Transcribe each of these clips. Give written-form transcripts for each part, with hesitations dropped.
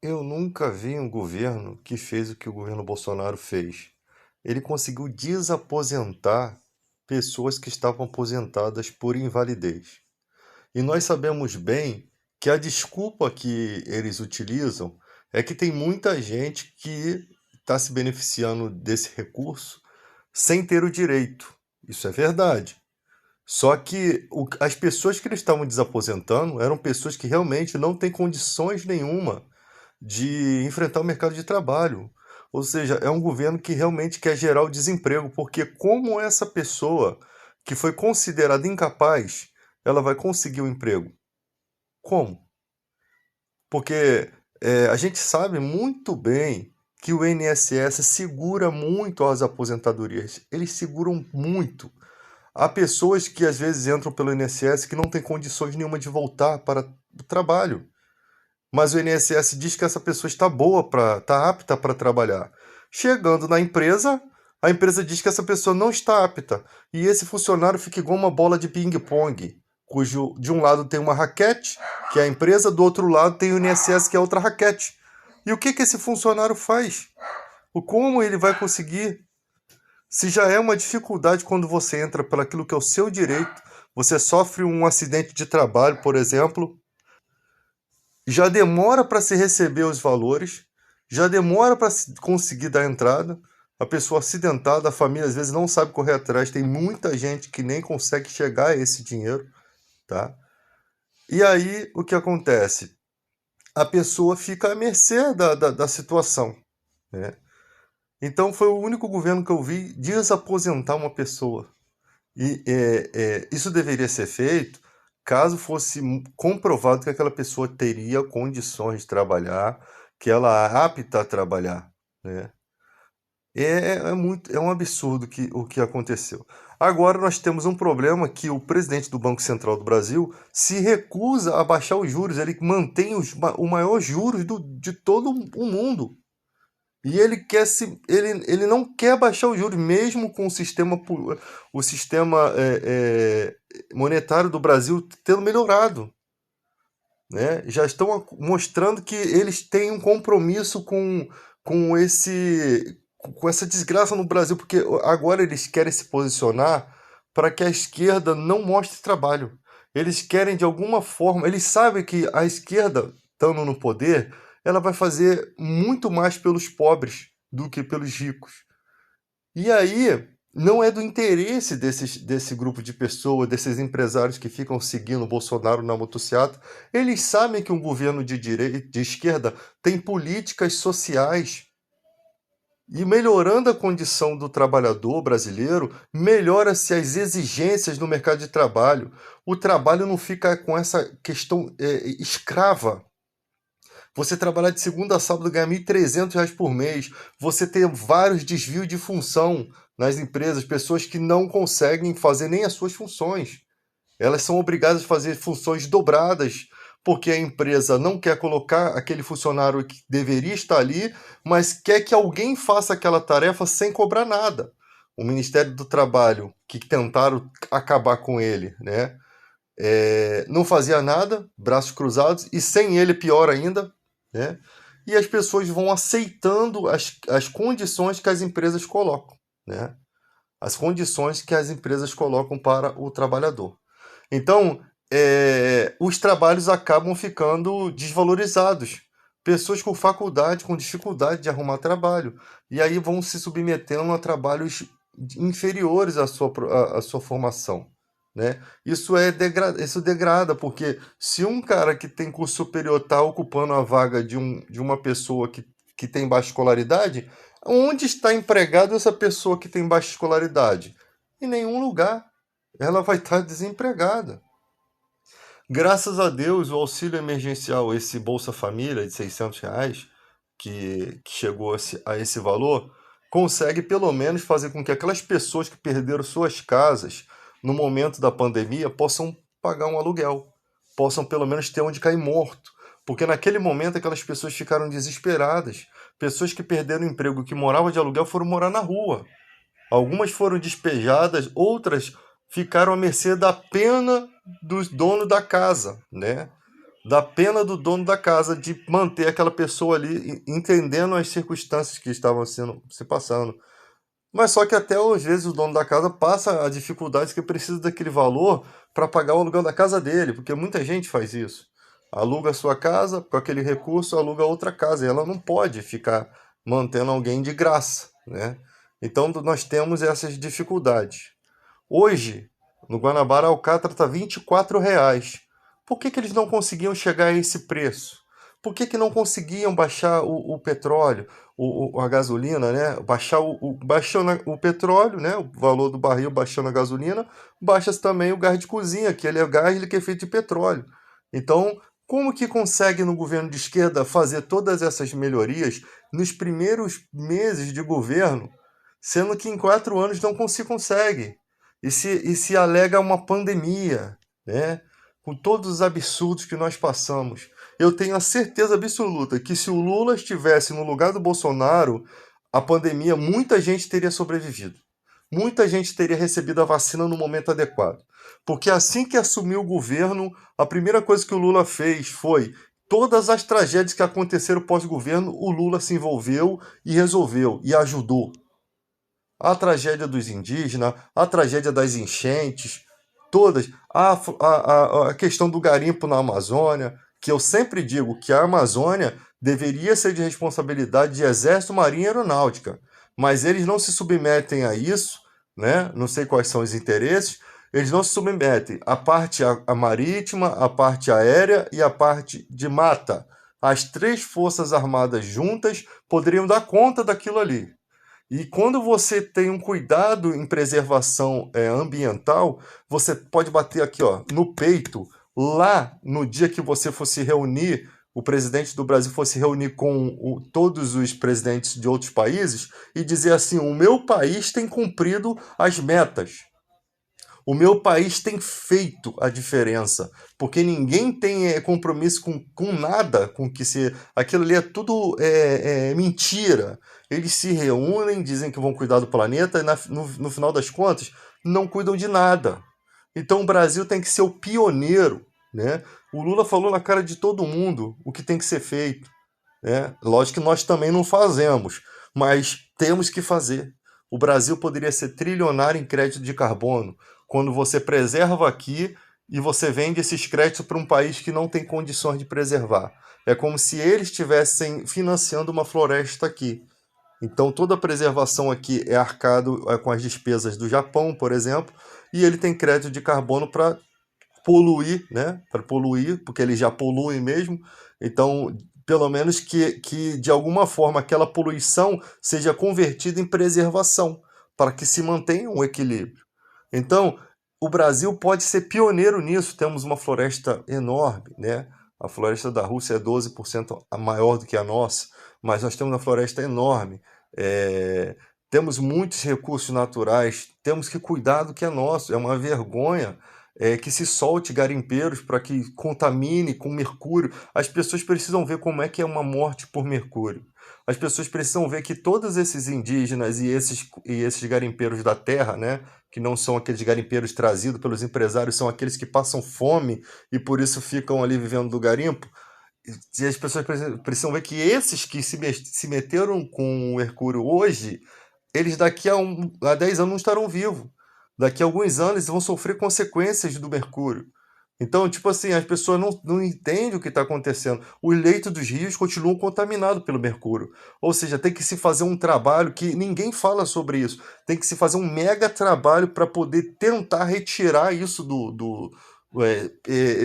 Eu nunca vi um governo que fez o que o governo Bolsonaro fez. Ele conseguiu desaposentar pessoas que estavam aposentadas por invalidez. E nós sabemos bem que a desculpa que eles utilizam é que tem muita gente que está se beneficiando desse recurso sem ter o direito. Isso é verdade. Só que as pessoas que eles estavam desaposentando eram pessoas que realmente não têm condições nenhuma de enfrentar o mercado de trabalho. Ou seja, é um governo que realmente quer gerar o desemprego, porque como essa pessoa que foi considerada incapaz, ela vai conseguir um emprego? Como? Porque a gente sabe muito bem que o INSS segura muito as aposentadorias. Eles seguram muito. Há pessoas que às vezes entram pelo INSS que não têm condições nenhuma de voltar para o trabalho. Mas o INSS diz que essa pessoa está boa para, está apta para trabalhar. Chegando na empresa, a empresa diz que essa pessoa não está apta. E esse funcionário fica igual uma bola de ping-pong, cujo de um lado tem uma raquete, que é a empresa, do outro lado tem o INSS, que é outra raquete. E o que esse funcionário faz? O como ele vai conseguir? Se já é uma dificuldade quando você entra pelaquilo que é o seu direito, você sofre um acidente de trabalho, por exemplo, já demora para se receber os valores, já demora para se conseguir dar entrada. A pessoa acidentada, a família às vezes não sabe correr atrás, tem muita gente que nem consegue chegar a esse dinheiro, tá? E aí o que acontece? A pessoa fica à mercê da situação, né? Então foi o único governo que eu vi desaposentar uma pessoa. E isso deveria ser feito caso fosse comprovado que aquela pessoa teria condições de trabalhar, que ela é apta a trabalhar, né? É um absurdo o que aconteceu. Agora nós temos um problema que o presidente do Banco Central do Brasil se recusa a baixar os juros, ele mantém o maior juros de todo o mundo. E ele não quer baixar os juros, mesmo com o sistema monetário do Brasil tendo melhorado, né? Já estão mostrando que eles têm um compromisso com com essa desgraça no Brasil, porque agora eles querem se posicionar para que a esquerda não mostre trabalho. Eles querem de alguma forma, eles sabem que a esquerda, estando no poder, ela vai fazer muito mais pelos pobres do que pelos ricos. E aí, não é do interesse desse grupo de pessoas, desses empresários que ficam seguindo o Bolsonaro na motociata. Eles sabem que um governo de direita, de esquerda, tem políticas sociais. E melhorando a condição do trabalhador brasileiro, melhora-se as exigências no mercado de trabalho. O trabalho não fica com essa questão escrava. Você trabalhar de segunda a sábado e ganhar R$ 1.300 por mês. Você ter vários desvios de função nas empresas, pessoas que não conseguem fazer nem as suas funções. Elas são obrigadas a fazer funções dobradas, porque a empresa não quer colocar aquele funcionário que deveria estar ali, mas quer que alguém faça aquela tarefa sem cobrar nada. O Ministério do Trabalho, que tentaram acabar com ele, né? Não fazia nada, braços cruzados, e sem ele pior ainda, né? E as pessoas vão aceitando as condições que as empresas colocam, né? As condições que as empresas colocam para o trabalhador. Então, os trabalhos acabam ficando desvalorizados. Pessoas com faculdade, com dificuldade de arrumar trabalho, e aí vão se submetendo a trabalhos inferiores à sua formação, né? Isso degrada, porque se um cara que tem curso superior está ocupando a vaga de uma pessoa que tem baixa escolaridade, onde está empregado essa pessoa que tem baixa escolaridade? Em nenhum lugar. Ela vai estar desempregada. Graças a Deus, o auxílio emergencial, esse Bolsa Família de R$ 600, que chegou a esse valor, consegue pelo menos fazer com que aquelas pessoas que perderam suas casas no momento da pandemia possam pagar um aluguel, possam pelo menos ter onde cair morto. Porque naquele momento aquelas pessoas ficaram desesperadas. Pessoas que perderam o emprego, que moravam de aluguel, foram morar na rua. Algumas foram despejadas, outras ficaram à mercê da pena dos donos da casa, né? da pena do dono da casa de manter aquela pessoa ali, entendendo as circunstâncias que estavam se passando. Mas só que até às vezes o dono da casa passa a dificuldade que precisa daquele valor para pagar o aluguel da casa dele, porque muita gente faz isso. Aluga a sua casa, com aquele recurso aluga outra casa, e ela não pode ficar mantendo alguém de graça, né? Então nós temos essas dificuldades. Hoje, no Guanabara, a alcatra está R$ 24. Por que eles não conseguiam chegar a esse preço? Por que não conseguiam baixar o petróleo, a gasolina, né? Baixar baixando o petróleo, né? O valor do barril baixando a gasolina, baixa também o gás de cozinha, que ele é gás que é feito de petróleo. Então, como que consegue no governo de esquerda fazer todas essas melhorias nos primeiros meses de governo, sendo que em 4 anos não se consegue? E se alega uma pandemia, né? Com todos os absurdos que nós passamos. Eu tenho a certeza absoluta que se o Lula estivesse no lugar do Bolsonaro, a pandemia, muita gente teria sobrevivido. Muita gente teria recebido a vacina no momento adequado. Porque assim que assumiu o governo, a primeira coisa que o Lula fez foi todas as tragédias que aconteceram pós-governo, o Lula se envolveu e resolveu e ajudou. A tragédia dos indígenas, a tragédia das enchentes, todas, a questão do garimpo na Amazônia, que eu sempre digo que a Amazônia deveria ser de responsabilidade de Exército, Marinha e Aeronáutica, mas eles não se submetem a isso, né? Não sei quais são os interesses, eles não se submetem à parte a marítima, a parte aérea e a parte de mata. As três forças armadas juntas poderiam dar conta daquilo ali. E quando você tem um cuidado em preservação ambiental, você pode bater aqui, ó, no peito, lá no dia que você fosse reunir, o presidente do Brasil fosse reunir com todos os presidentes de outros países e dizer assim: o meu país tem cumprido as metas. O meu país tem feito a diferença, porque ninguém tem compromisso com nada, com que se aquilo ali é tudo mentira. Eles se reúnem, dizem que vão cuidar do planeta e no final das contas não cuidam de nada. Então o Brasil tem que ser o pioneiro, né? O Lula falou na cara de todo mundo o que tem que ser feito, né? Lógico que nós também não fazemos, mas temos que fazer. O Brasil poderia ser trilionário em crédito de carbono, quando você preserva aqui e você vende esses créditos para um país que não tem condições de preservar. É como se eles estivessem financiando uma floresta aqui. Então toda a preservação aqui é arcado com as despesas do Japão, por exemplo, e ele tem crédito de carbono para poluir, né? Para poluir, porque eles já poluem mesmo. Então, pelo menos que de alguma forma aquela poluição seja convertida em preservação, para que se mantenha um equilíbrio. Então, o Brasil pode ser pioneiro nisso. Temos uma floresta enorme, né? A floresta da Rússia é 12% maior do que a nossa, mas nós temos uma floresta enorme. Temos muitos recursos naturais, temos que cuidar do que é nosso. É uma vergonha que se solte garimpeiros para que contamine com mercúrio. As pessoas precisam ver como é que é uma morte por mercúrio. As pessoas precisam ver que todos esses indígenas e esses garimpeiros da terra, né, que não são aqueles garimpeiros trazidos pelos empresários, são aqueles que passam fome e por isso ficam ali vivendo do garimpo. E as pessoas precisam ver que esses que se meteram com o mercúrio hoje, eles daqui a 10 anos não estarão vivos. Daqui a alguns anos eles vão sofrer consequências do mercúrio. Então, tipo assim, as pessoas não entendem o que está acontecendo. Os leitos dos rios continuam contaminados pelo mercúrio. Ou seja, tem que se fazer um trabalho que ninguém fala sobre isso. Tem que se fazer um mega trabalho para poder tentar retirar isso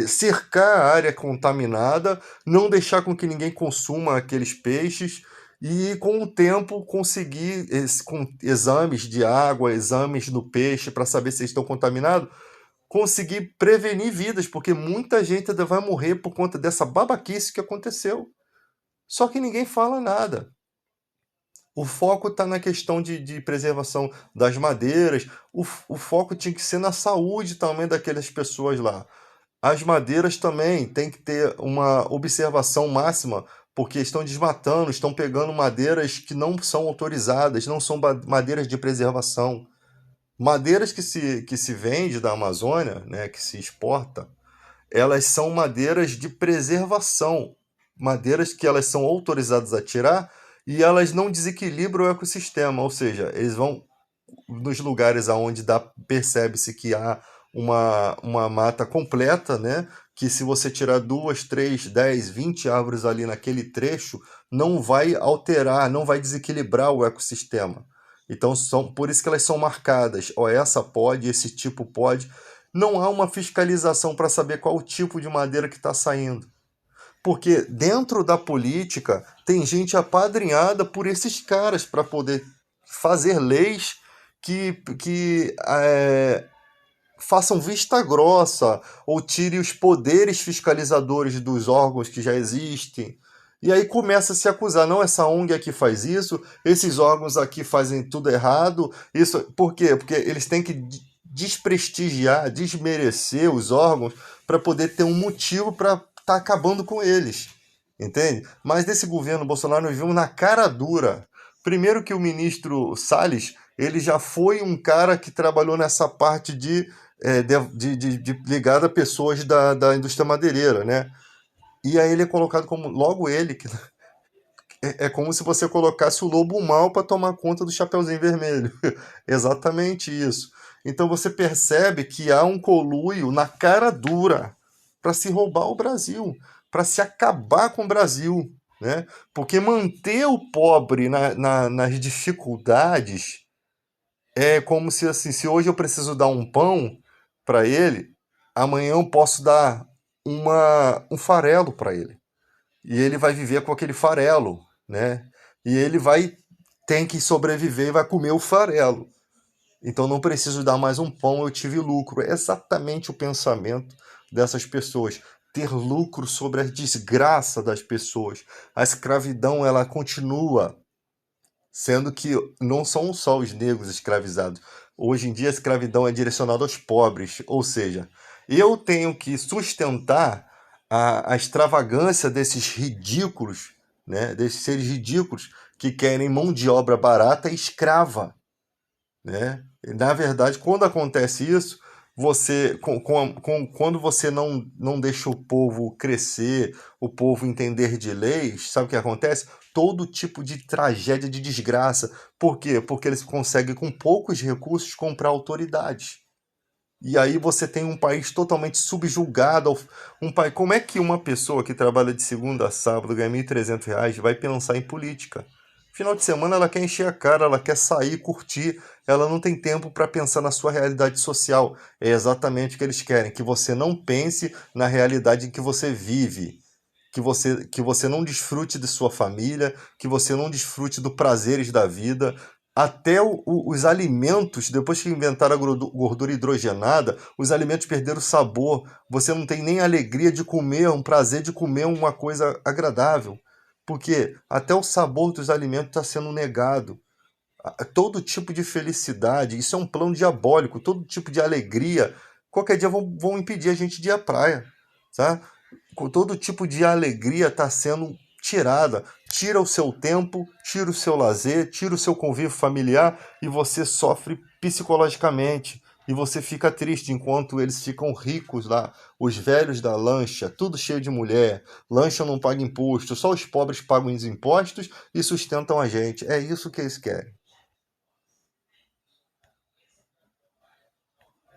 cercar a área contaminada, não deixar com que ninguém consuma aqueles peixes e, com o tempo, conseguir, com exames de água, exames do peixe para saber se eles estão contaminados, conseguir prevenir vidas, porque muita gente ainda vai morrer por conta dessa babaquice que aconteceu. Só que ninguém fala nada. O foco está na questão de preservação das madeiras, o foco tinha que ser na saúde também daquelas pessoas lá. As madeiras também tem que ter uma observação máxima, porque estão desmatando, estão pegando madeiras que não são autorizadas, não são madeiras de preservação. Madeiras que se vende da Amazônia, né, que se exporta, elas são madeiras de preservação, madeiras que elas são autorizadas a tirar e elas não desequilibram o ecossistema, ou seja, eles vão nos lugares aonde percebe-se que há uma mata completa, né? Que se você tirar 2, 3, 10, 20 árvores ali naquele trecho, não vai alterar, não vai desequilibrar o ecossistema. Então, por isso que elas são marcadas. Ó, essa pode, esse tipo pode. Não há uma fiscalização para saber qual o tipo de madeira que está saindo. Porque dentro da política tem gente apadrinhada por esses caras para poder fazer leis que façam vista grossa ou tire os poderes fiscalizadores dos órgãos que já existem. E aí começa a se acusar, não, essa ONG aqui faz isso, esses órgãos aqui fazem tudo errado. Isso, por quê? Porque eles têm que desprestigiar, desmerecer os órgãos para poder ter um motivo para estar acabando com eles. Entende? Mas nesse governo Bolsonaro nós vimos na cara dura. Primeiro que o ministro Salles, ele já foi um cara que trabalhou nessa parte de ligado a pessoas da indústria madeireira, né? E aí ele é colocado como, logo ele, que é como se você colocasse o lobo mau para tomar conta do Chapeuzinho Vermelho. Exatamente isso. Então você percebe que há um conluio na cara dura para se roubar o Brasil, para se acabar com o Brasil, né? Porque manter o pobre nas dificuldades é como se assim, se hoje eu preciso dar um pão para ele, amanhã eu posso dar um farelo para ele. E ele vai viver com aquele farelo, né? E ele tem que sobreviver e vai comer o farelo. Então não preciso dar mais um pão, eu tive lucro. É exatamente o pensamento dessas pessoas. Ter lucro sobre a desgraça das pessoas. A escravidão, ela continua, sendo que não são só os negros escravizados. Hoje em dia a escravidão é direcionada aos pobres, ou seja, eu tenho que sustentar a extravagância desses ridículos, né, desses seres ridículos que querem mão de obra barata e escrava, né? Na verdade, quando acontece isso, quando você não deixa o povo crescer, o povo entender de leis, sabe o que acontece? Todo tipo de tragédia, de desgraça. Por quê? Porque eles conseguem, com poucos recursos, comprar autoridade. E aí você tem um país totalmente subjugado. Um país, como é que uma pessoa que trabalha de segunda a sábado, ganha R$ 1.300, vai pensar em política? Final de semana ela quer encher a cara, ela quer sair, curtir, ela não tem tempo para pensar na sua realidade social. É exatamente o que eles querem, que você não pense na realidade em que você vive, que você não desfrute de sua família, que você não desfrute dos prazeres da vida. Até os alimentos, depois que inventaram a gordura hidrogenada, os alimentos perderam o sabor. Você não tem nem alegria de comer, um prazer de comer uma coisa agradável. Porque até o sabor dos alimentos está sendo negado. Todo tipo de felicidade, isso é um plano diabólico, todo tipo de alegria. Qualquer dia vão impedir a gente de ir à praia. Tá? Todo tipo de alegria está sendo tirada. Tira o seu tempo, tira o seu lazer, tira o seu convívio familiar e você sofre psicologicamente. E você fica triste enquanto eles ficam ricos lá, os velhos da lancha, tudo cheio de mulher, lancha não paga imposto, só os pobres pagam os impostos e sustentam a gente. É isso que eles querem.